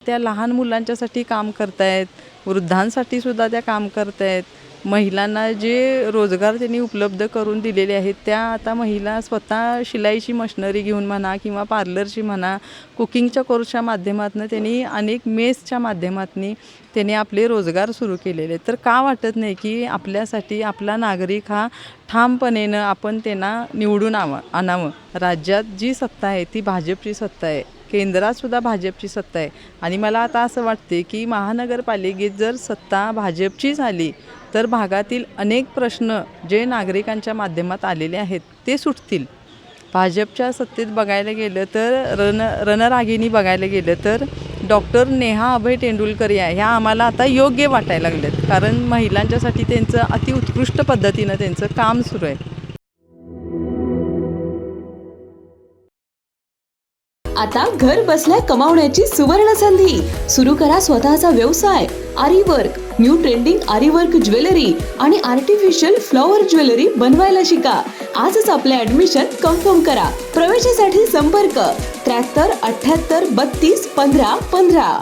त्या लहान मुलांच्यासाठी काम करतायत, वृद्धांसाठी सुद्धा त्या काम करतायत. महिलांना जे रोजगार त्यांनी उपलब्ध करून दिलेले आहेत, त्या आता महिला स्वतः शिलाईची मशिनरी घेऊन म्हणा किंवा पार्लरची म्हणा, कुकिंगच्या कोर्सच्या माध्यमातून त्यांनी अनेक मेसच्या माध्यमातून त्यांनी आपले रोजगार सुरू केलेले आहेत. तर का वाटत नाही की आपल्यासाठी आपला नागरिक हा ठामपणेनं आपण त्यांना निवडून आणावं. राज्यात जी सत्ता आहे ती भाजपची सत्ता आहे, केंद्रातसुद्धा भाजपची सत्ता आहे आणि मला आता असं वाटते की महानगरपालिकेत जर सत्ता भाजपचीच आली तर भागातील अनेक प्रश्न जे नागरिकांच्या माध्यमात आलेले आहेत ते सुटतील. भाजपच्या सत्तेत बघायला गेलं तर रणरागिणी बघायला गेलं तर डॉक्टर नेहा अभय तेंडुलकर ह्या आम्हाला आता योग्य वाटायला लागल्यात, कारण महिलांच्यासाठी त्यांचं अतिउत्कृष्ट पद्धतीनं त्यांचं काम सुरू आहे. आता घर बसल्या कमावण्याची सुवर्ण संधी. सुरू करा स्वतःचा व्यवसाय. आरी वर्क, न्यू ट्रेंडिंग आरी वर्क ज्वेलरी आणि आर्टिफिशियल फ्लॉवर ज्वेलरी बनवायला शिका. आजच आपले ऍडमिशन कन्फर्म करा. प्रवेशासाठी संपर्क 73 78 32 15 15.